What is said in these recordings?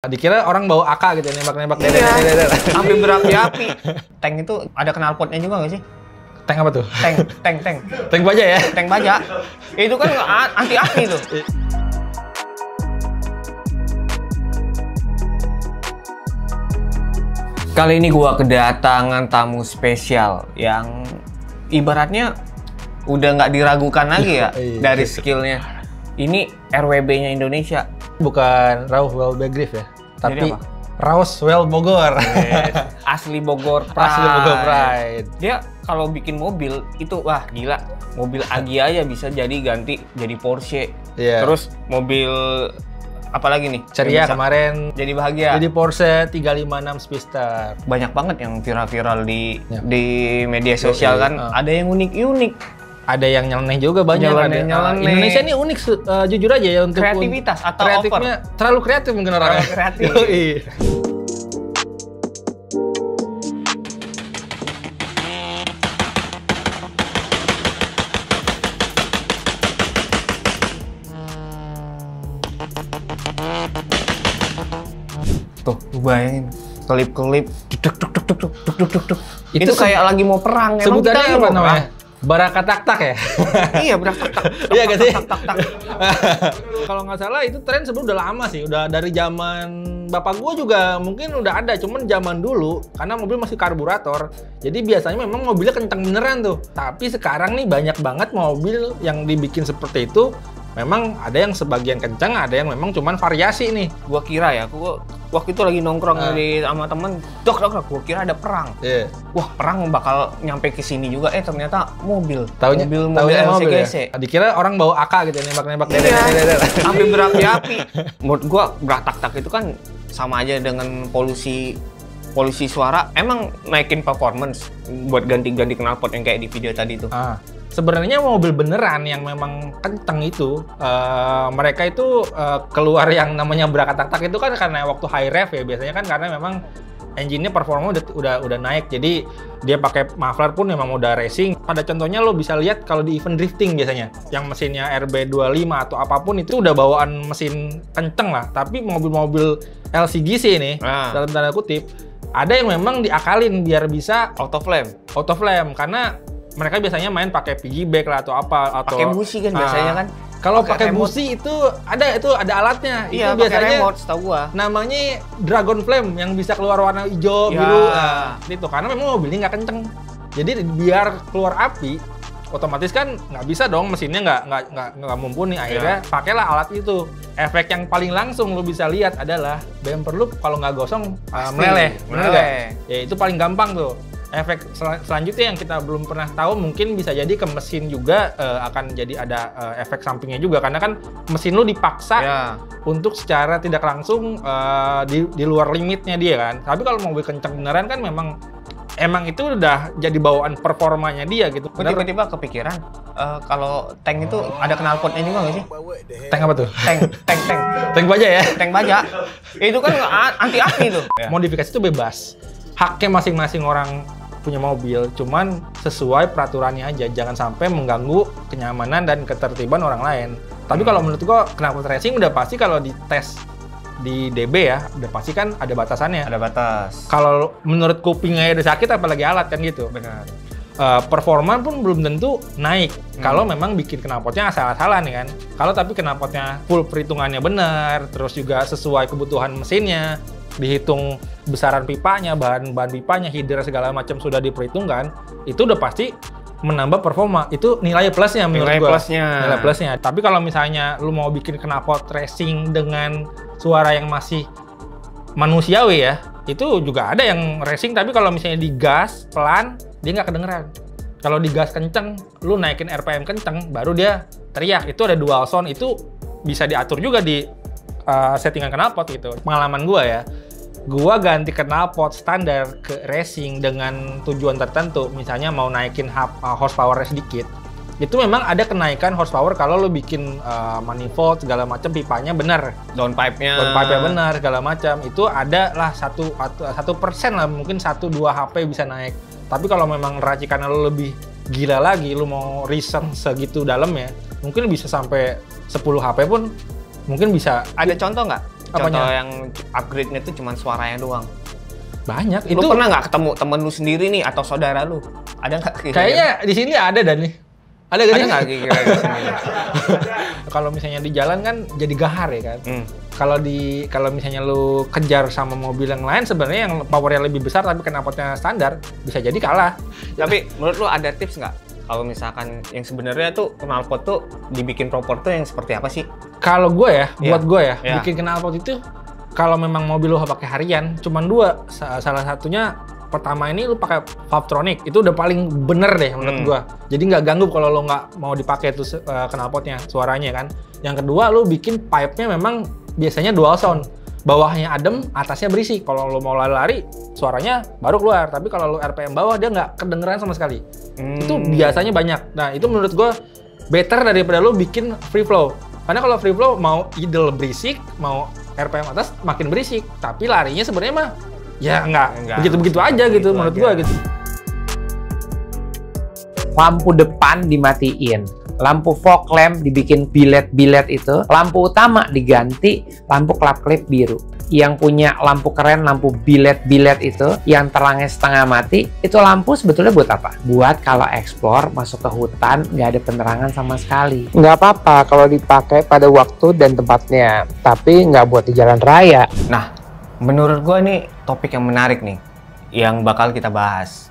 Dikira orang bawa AK gitu, nembak-nembak dede. Sampai berapi-api. Tank itu ada knalpotnya juga nggak sih? Tank apa tuh? Tank. Tank baja ya? Tank baja. Itu kan anti api tuh. Kali ini gua kedatangan tamu spesial yang ibaratnya udah nggak diragukan lagi ya dari skillnya. Ini RWB-nya Indonesia. Bukan Rauhwel Begriff ya, tapi Rauhwel Bogor. Yes. Asli Bogor Pride. Asli Bogor Pride. Dia kalau bikin mobil itu wah gila. Mobil Agya aja bisa ganti jadi Porsche. Yeah. Terus mobil apalagi nih? Ceria kemarin jadi bahagia. Jadi Porsche 356 Speedster. Banyak banget yang viral di media sosial kan. Ada yang unik-unik. Ada yang nyeleneh juga banyak. Nyeleneh. Indonesia ini unik, jujur aja ya, untuk kreativitas atau kreatifnya over. Terlalu kreatif mungkin orangnya. Kreatif. Tuh, bayangin kelip-kelip, duk. Itu kayak lagi mau perang. Sebutannya apa namanya? Baraka tak-tak ya? Iya, baraka tak-tak. Iya gak sih? Kalau nggak salah itu tren sebelum udah lama sih. Udah dari zaman bapak gua juga mungkin udah ada. Cuman zaman dulu, karena mobil masih karburator. Jadi biasanya memang mobilnya kencang beneran tuh. Tapi sekarang nih banyak banget mobil yang dibikin seperti itu. Memang ada yang sebagian kencang, ada yang memang cuman variasi nih. Gua kira ya, gua waktu itu lagi nongkrong sama temen, dok, gua kira ada perang. Yeah. Wah, perang bakal nyampe ke sini juga. Ternyata mobil. Mobil LCGC. Ya? Dikira orang bawa AK gitu, nembak-nembak dede. Sampai berapi-api. Menurut gua beratak-tak itu kan sama aja dengan polusi suara. Emang naikin performance buat ganti-ganti knalpot yang kayak di video tadi tuh. Sebenarnya mobil beneran yang memang kenceng itu, mereka itu keluar yang namanya berakatak-tak itu kan karena waktu high rev ya, biasanya kan karena memang engine-nya performa udah naik, jadi dia pakai muffler pun memang udah racing. Pada contohnya lo bisa lihat kalau di event drifting biasanya, yang mesinnya RB25 atau apapun itu udah bawaan mesin kenceng lah, tapi mobil-mobil LCGC ini, dalam tanda kutip, ada yang memang diakalin biar bisa auto flame, karena mereka biasanya main pakai piggyback lah atau apa, atau pakai busi kan biasanya kan. Kalau pakai busi itu ada alatnya. Iya, itu biasanya remote, setahu gua. Namanya Dragon Flame yang bisa keluar warna hijau, biru. Itu karena memang mobilnya nggak kenceng. Jadi biar keluar api, otomatis kan nggak bisa dong, mesinnya nggak mumpuni. Akhirnya pakailah alat itu. Efek yang paling langsung lo bisa lihat adalah bumper loop kalau nggak gosong meleleh. Bener nggak? Ya itu paling gampang tuh. Efek selanjutnya yang kita belum pernah tahu, mungkin bisa jadi ke mesin juga akan jadi ada efek sampingnya juga, karena kan mesin lu dipaksa untuk secara tidak langsung di luar limitnya dia kan. Tapi kalau mobil kencang beneran kan emang itu udah jadi bawaan performanya dia gitu. Tiba-tiba kepikiran kalau tank itu ada knalpotnya juga nggak sih? Tank apa tuh? Tank baja ya? Tank baja. Itu kan anti api tuh. Modifikasi itu bebas. Haknya masing-masing orang punya mobil, cuman sesuai peraturannya aja, jangan sampai mengganggu kenyamanan dan ketertiban orang lain. Tapi kalau menurut gua knalpot racing udah pasti kalau di tes di DB ya, udah pasti kan ada batasannya. Ada batas. Kalau menurut kupingnya udah sakit, apalagi alat kan gitu. Benar. Performa pun belum tentu naik kalau memang bikin knalpotnya asal-asalan ya kan. Kalau tapi knalpotnya full perhitungannya benar, terus juga sesuai kebutuhan mesinnya, dihitung besaran pipanya, bahan pipanya, header segala macam sudah diperhitungkan, itu udah pasti menambah performa. Itu nilai plusnya menurut gua. Nilai plusnya. Tapi kalau misalnya lu mau bikin knalpot racing dengan suara yang masih manusiawi ya, itu juga ada yang racing, tapi kalau misalnya digas pelan, dia nggak kedengeran. Kalau digas kenceng, lu naikin RPM kenceng, baru dia teriak. Itu ada dual sound, itu bisa diatur juga di settingan knalpot gitu. Pengalaman gua ya, gua ganti knalpot standar ke racing dengan tujuan tertentu, misalnya mau naikin horsepower sedikit, itu memang ada kenaikan horsepower kalau lo bikin manifold segala macam, pipanya benar, downpipe-nya benar segala macam, itu ada lah 1% lah, mungkin 1-2 HP bisa naik. Tapi kalau memang racikan lo lebih gila lagi, lo mau reason segitu dalamnya, mungkin bisa sampai 10 HP pun mungkin bisa. Ada contoh nggak? contoh yang upgrade-nya tuh cuma suaranya doang. Banyak. Lu pernah nggak ketemu temen lu sendiri nih atau saudara lu? Ada nggak? Kayaknya di sini ada dan nih. Ada gak sih? Ada nggak kira-kira di sini? Kalau misalnya di jalan kan jadi gahar ya kan. Kalau misalnya lu kejar sama mobil yang lain sebenarnya yang powernya lebih besar tapi knalpotnya standar bisa jadi kalah. Tapi menurut lu ada tips nggak? Kalau misalkan yang sebenarnya tuh knalpot tuh dibikin proper tuh yang seperti apa sih? Kalau gue ya, buat gue ya, Iya. bikin knalpot itu kalau memang mobil lu pakai harian, cuman 2. Salah satunya pertama ini lu pakai Valvetronic, itu udah paling bener deh menurut gua. Jadi nggak ganggu kalau lu nggak mau dipakai tuh knalpotnya, suaranya kan. Yang kedua lu bikin pipe-nya memang biasanya dual sound. Bawahnya adem, atasnya berisik. Kalau lu mau lari-lari, suaranya baru keluar. Tapi kalau lu RPM bawah dia nggak kedengeran sama sekali. Itu biasanya banyak. Nah itu menurut gua better daripada lu bikin free flow. Karena kalau free flow mau idle berisik, mau RPM atas makin berisik. Tapi larinya sebenarnya mah ya nggak begitu-begitu aja gitu menurut gua gitu. Lampu depan dimatiin, lampu fog lamp dibikin bilet-bilet itu, lampu utama diganti lampu klap-klip biru. Yang punya lampu keren, lampu bilet-bilet itu, yang terangnya setengah mati, itu lampu sebetulnya buat apa? Buat kalau explore, masuk ke hutan, nggak ada penerangan sama sekali. Nggak apa-apa kalau dipakai pada waktu dan tempatnya, tapi nggak buat di jalan raya. Nah, menurut gua nih topik yang menarik nih, yang bakal kita bahas.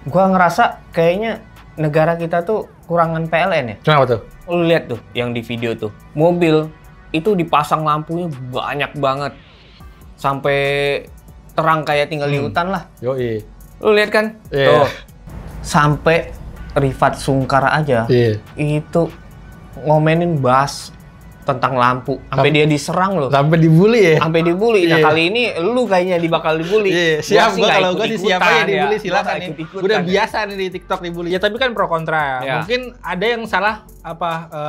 Gua ngerasa kayaknya negara kita tuh kurangan PLN ya. Kenapa tuh? Lu lihat tuh yang di video tuh, mobil itu dipasang lampunya banyak banget, sampai terang kayak tinggal di hutan lah. Yoi. Lu lihat kan? Iya. Tuh, sampai Rifat Sungkar aja itu ngomenin bahas tentang lampu, sampai dia diserang loh. Sampai dibully ya? Sampai dibully. Nah kali ini lu kayaknya bakal dibully. Siap, Gua kalau gue sih siapa ya dibully ya. silakan nih. Udah biasa nih di TikTok dibully. Ya tapi kan pro kontra. Ya. Mungkin ada yang salah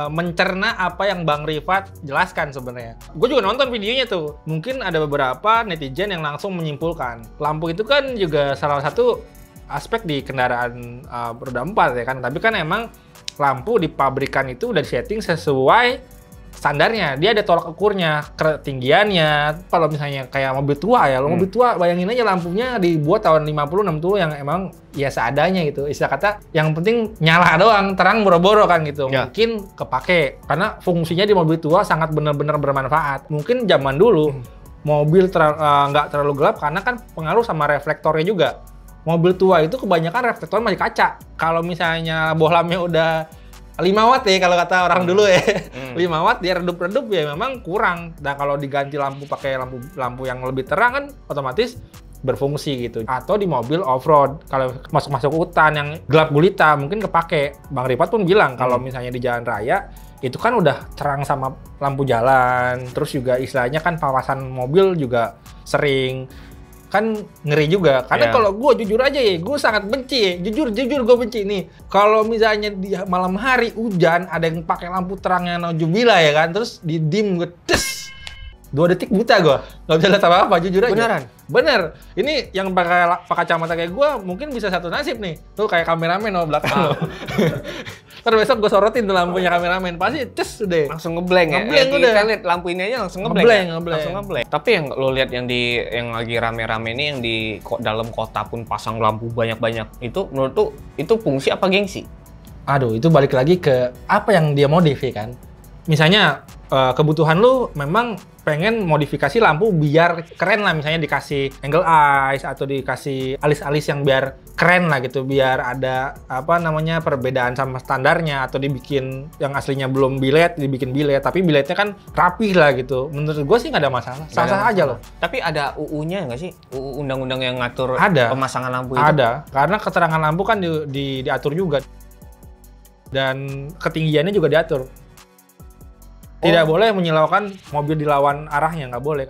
mencerna apa yang Bang Rifat jelaskan sebenarnya. Gue juga nonton videonya tuh. Mungkin ada beberapa netizen yang langsung menyimpulkan lampu itu kan juga salah satu aspek di kendaraan roda 4 ya kan. Tapi kan emang lampu di pabrikan itu udah disetting sesuai standarnya. Dia ada tolak ukurnya, ketinggiannya. Kalau misalnya kayak mobil tua ya, mobil tua bayangin aja lampunya dibuat tahun 50-60 yang emang ya seadanya gitu. Istilah kata yang penting nyala doang, terang boro-boro kan gitu. Ya. Mungkin kepake karena fungsinya di mobil tua sangat benar-benar bermanfaat. Mungkin zaman dulu mobil nggak terlalu gelap karena kan pengaruh sama reflektornya juga. Mobil tua itu kebanyakan reflektornya masih kaca. Kalau misalnya bohlamnya udah 5 watt ya kalau kata orang dulu ya. 5 watt dia redup-redup ya memang kurang. Dan kalau diganti lampu pakai lampu yang lebih terang kan otomatis berfungsi gitu. Atau di mobil off-road kalau masuk-masuk hutan yang gelap gulita mungkin kepake. Bang Rifat pun bilang kalau misalnya di jalan raya itu kan udah terang sama lampu jalan. Terus juga istilahnya kan pawasan mobil juga sering kan ngeri juga karena kalau gue jujur aja ya gue sangat benci ya. jujur gue benci nih kalau misalnya di malam hari hujan ada yang pakai lampu terang yang naujubillah ya kan terus di dim gue 2 detik buta gue nggak bisa lihat apa-apa jujur aja. Beneran? Bener. Ini yang pakai kacamata kayak gue mungkin bisa satu nasib nih. Tuh kayak kameramen belakang lo. Ntar besok gue sorotin tuh lampunya kameramen. Pasti ces deh. Langsung ngeblank ya. Ngeblank udah. Kita lihat lampu ini aja langsung ngeblank. Langsung ngeblank. Tapi yang lo lihat yang lagi rame-rame ini yang di dalam kota pun pasang lampu banyak-banyak. Itu menurut tuh itu fungsi apa gengsi? Aduh, itu balik lagi ke apa yang dia modif ya kan. Misalnya kebutuhan lu memang pengen modifikasi lampu biar keren lah, misalnya dikasih angle eyes atau dikasih alis-alis yang biar keren lah gitu, biar ada apa namanya perbedaan sama standarnya, atau dibikin yang aslinya belum bilet dibikin bilet, tapi biletnya kan rapih lah gitu. Menurut gue sih nggak ada masalah, sah-sah aja loh. Tapi ada UU-nya nggak sih? UU undang-undang yang ngatur pemasangan lampu itu? Ada, karena keterangan lampu kan diatur juga dan ketinggiannya juga diatur. Tidak boleh menyilaukan mobil dilawan arahnya, nggak boleh.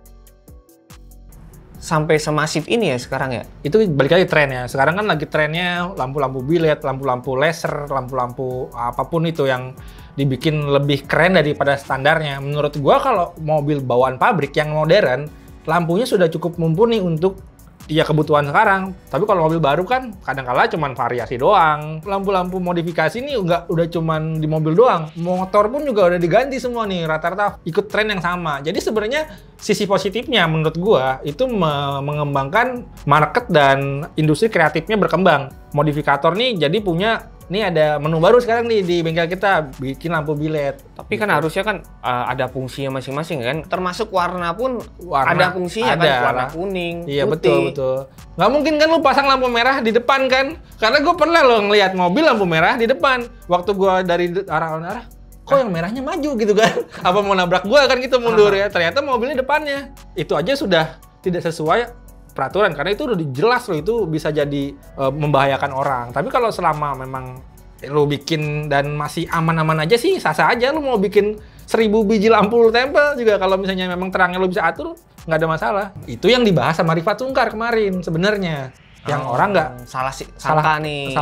Sampai semasif ini ya sekarang ya? Itu balik lagi trennya. Sekarang kan lagi trennya lampu-lampu bilet, lampu-lampu laser, lampu-lampu apapun itu yang dibikin lebih keren daripada standarnya. Menurut gua kalau mobil bawaan pabrik yang modern, lampunya sudah cukup mumpuni untuk iya kebutuhan sekarang. Tapi kalau mobil baru kan kadang-kala cuman variasi doang. Lampu-lampu modifikasi ini udah cuman di mobil doang. Motor pun juga udah diganti semua nih, rata-rata ikut tren yang sama. Jadi sebenarnya sisi positifnya menurut gua itu mengembangkan market dan industri kreatifnya berkembang. Modifikator nih jadi punya, nih ada menu baru sekarang nih di bengkel kita, bikin lampu bilet. Tapi kan harusnya kan ada fungsinya masing-masing kan. Termasuk warna pun Warna ada fungsinya ada. kan. Warna kuning, Iya putih. betul. Nggak mungkin kan lu pasang lampu merah di depan kan? Karena gue pernah lo ngelihat mobil lampu merah di depan. Waktu gue dari arah, kok yang merahnya maju gitu kan? Apa mau nabrak gue kan gitu mundur ya? Ternyata mobilnya depannya. Itu aja sudah tidak sesuai peraturan karena itu udah jelas loh, itu bisa jadi membahayakan orang. Tapi kalau selama memang lu bikin dan masih aman-aman aja sih, sah-sah aja. Lu mau bikin 1000 biji lampu lu tempel juga, kalau misalnya memang terangnya lu bisa atur, nggak ada masalah. Itu yang dibahas sama Rifat Sungkar kemarin sebenarnya. Yang orang nggak salah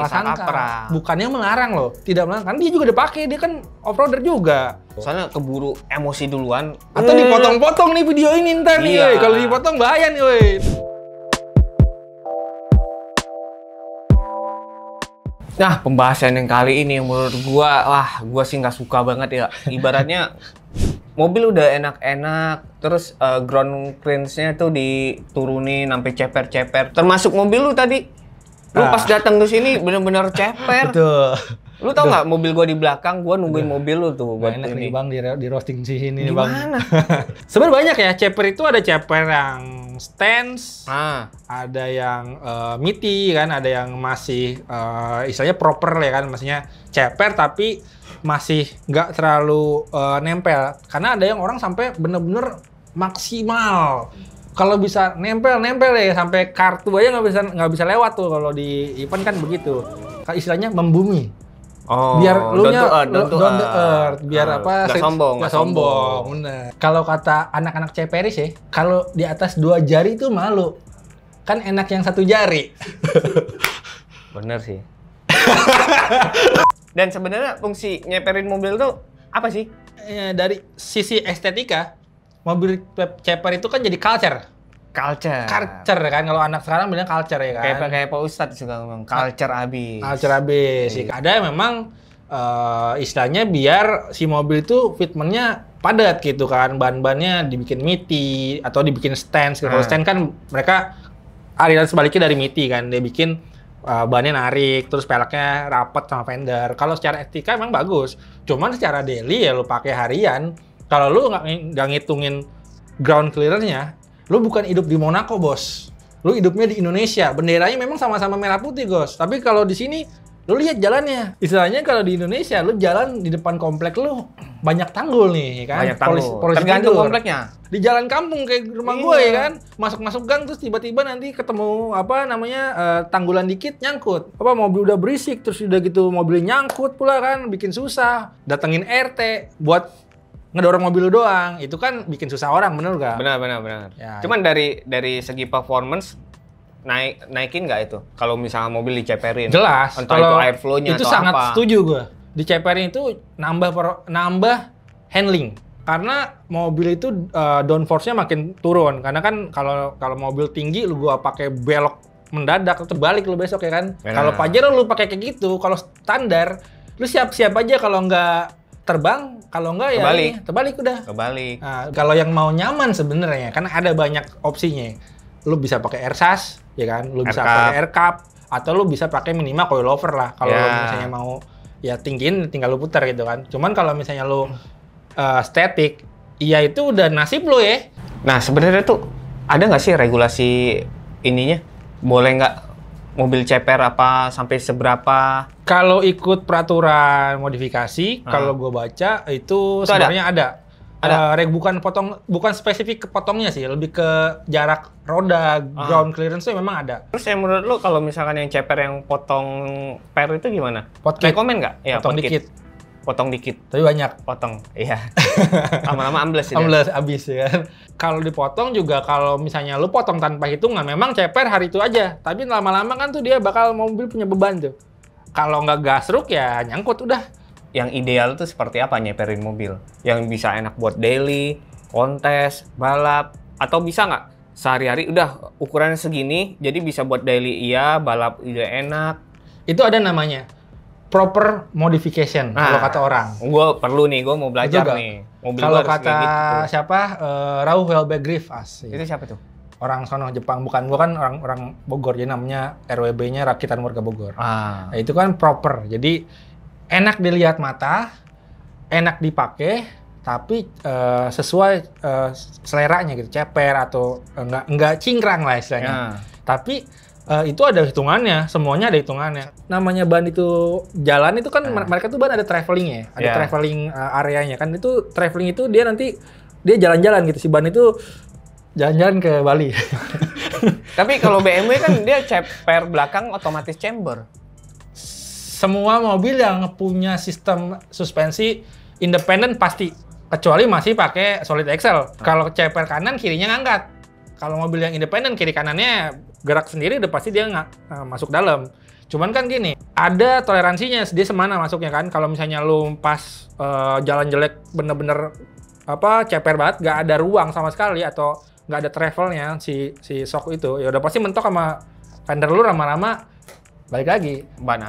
sangka. Bukannya melarang loh, tidak melarang. Kan dia juga udah pakai, dia kan off-roader juga. Soalnya keburu emosi duluan. Atau dipotong-potong nih video ini ntar nih, Iya. woy. Kalau dipotong bahaya nih, woi. Nah, pembahasan yang kali ini menurut gua sih nggak suka banget ya. Ibaratnya mobil udah enak-enak, terus ground clearance-nya tuh diturunin sampai ceper-ceper. Termasuk mobil lu tadi. Lu pas datang ke sini bener-bener ceper. Betul. Lu tau nggak mobil gua di belakang, gua nungguin mobil lu tuh buat Enak ini. nih Bang di roasting sini nih Bang. Gimana? Sebenarnya banyak ya, ceper itu ada ceper yang stance, ada yang MITI kan, ada yang masih istilahnya proper ya kan, maksudnya ceper tapi masih nggak terlalu nempel. Karena ada yang orang sampai bener-bener maksimal. Kalau bisa nempel ya, sampai kartu aja nggak bisa lewat tuh kalau di event kan begitu. Istilahnya membumi. Oh, Biar lu nya down to earth, biar apa? Nggak sombong. Bener. Kalau kata anak-anak ceperis ya, kalau di atas 2 jari itu malu. Kan enak yang 1 jari. Bener sih. Dan sebenarnya fungsi nyeperin mobil tuh apa sih? Dari sisi estetika, mobil ceper itu kan jadi culture kan, kalau anak sekarang bilang culture ya kan. Kayak Pak Ustadz suka ngomong culture abis. Culture abis. Ada memang istilahnya biar si mobil itu fitmentnya padat gitu kan, ban-bannya dibikin MITI atau dibikin stance. Kalau stand kan mereka aliran sebaliknya dari MITI kan, dia bikin bannya narik, terus peleknya rapat sama fender. Kalau secara estetika emang bagus, cuman secara daily ya lu pakai harian. Kalau lu nggak ngitungin ground clearance-nya, lu bukan hidup di Monaco, bos. Lu hidupnya di Indonesia. Benderanya memang sama-sama merah putih, Gos. Tapi kalau di sini, lu lihat jalannya. Istilahnya kalau di Indonesia, lu jalan di depan komplek lu banyak tanggul nih, kan? Banyak tanggul. Polisi Tergantung tidur. kompleknya. Di jalan kampung kayak rumah gue ya kan. Masuk-masuk gang terus tiba-tiba nanti ketemu tanggulan dikit nyangkut. Mobil udah berisik terus udah gitu mobilnya nyangkut pula kan, bikin susah. Datengin RT buat ngedorong mobil lu doang, itu kan bikin susah orang, bener gak? Benar. Ya, Cuman dari segi performance naikin nggak itu? Kalau misalnya mobil diceperin, jelas. entah itu airflow-nya itu atau sangat apa. setuju gue. Diceperin itu nambah handling. Karena mobil itu downforce-nya makin turun. Karena kan kalau mobil tinggi lu gua pakai belok mendadak terbalik lu besok ya kan. Kalau Pajero lu pakai kayak gitu, kalau standar lu siap-siap aja kalau nggak terbang, kalau enggak ya terbalik udah. Kebalik. Nah, kalau yang mau nyaman sebenarnya kan ada banyak opsinya. Lu bisa pakai airshaft, ya kan? Lu bisa pakai air cup, atau lu bisa pakai minimal coilover lah. Kalau lu misalnya mau ya tinggiin, tinggal lu putar gitu kan. Cuman kalau misalnya lu static, ya itu udah nasib lu ya. Nah sebenarnya tuh ada nggak sih regulasi ininya? Boleh nggak mobil ceper apa sampai seberapa? Kalau ikut peraturan modifikasi, kalau gue baca itu sebenarnya ada. Bukan spesifik ke potongnya sih, lebih ke jarak roda, ground clearance itu memang ada. Terus yang menurut lo kalau misalkan yang ceper yang potong per itu gimana? Rekomen nggak? Ya, potong dikit. Potong dikit. Tapi banyak. Potong, iya. Lama-lama ambles ya. Ambles, abis ya kan. Kalau dipotong juga, kalau misalnya lu potong tanpa hitungan, memang ceper hari itu aja. Tapi lama-lama kan tuh dia bakal mobil punya beban tuh. Kalau nggak gasruk ya nyangkut udah. Yang ideal tuh seperti apa nyeperin mobil? Yang bisa enak buat daily, kontes, balap, atau bisa nggak sehari-hari udah ukurannya segini, jadi bisa buat daily iya, balap juga enak. Itu ada namanya proper modification kalau kata orang. Gue perlu nih, gue mau belajar Juga. nih. Mobil Kalau gua harus kata kayak gitu. siapa Raoul Waldegrave asik. Itu siapa tuh? Orang sono Jepang, bukan gua kan orang Bogor, jadi namanya RWB-nya Rakitan Warga Bogor. Nah, itu kan proper. Jadi enak dilihat mata, enak dipakai, tapi sesuai seleranya gitu, ceper atau enggak cingkrang lah istilahnya. Tapi itu ada hitungannya, semuanya ada hitungannya. Namanya ban itu jalan itu kan mereka tuh ban ada traveling ya, ada traveling areanya kan. Itu traveling itu dia nanti dia jalan-jalan gitu, si ban itu jalan-jalan ke Bali. Tapi kalau BMW kan dia ceper belakang otomatis chamber. Semua mobil yang punya sistem suspensi independen pasti, kecuali masih pakai solid axle. Kalau ceper kanan kirinya ngangkat. Kalau mobil yang independen kiri kanannya gerak sendiri udah pasti dia masuk dalam. Cuman kan gini, ada toleransinya, dia semana masuknya kan. Kalau misalnya lu pas jalan jelek bener-bener ceper banget, nggak ada ruang sama sekali atau nggak ada travelnya si shock itu, ya udah pasti mentok sama fender lu, lama-lama balik lagi. Ban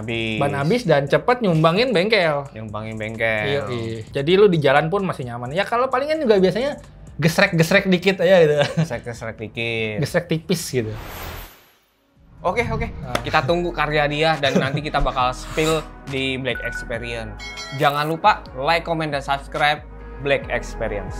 habis dan cepet nyumbangin bengkel. Iya. Jadi lu di jalan pun masih nyaman. Ya kalau palingan juga biasanya gesrek-gesrek dikit aja gitu. Gesrek dikit. Gesrek tipis gitu. Oke. Kita tunggu karya dia dan nanti kita bakal spill di Black Experience. Jangan lupa like, comment, dan subscribe Black Experience.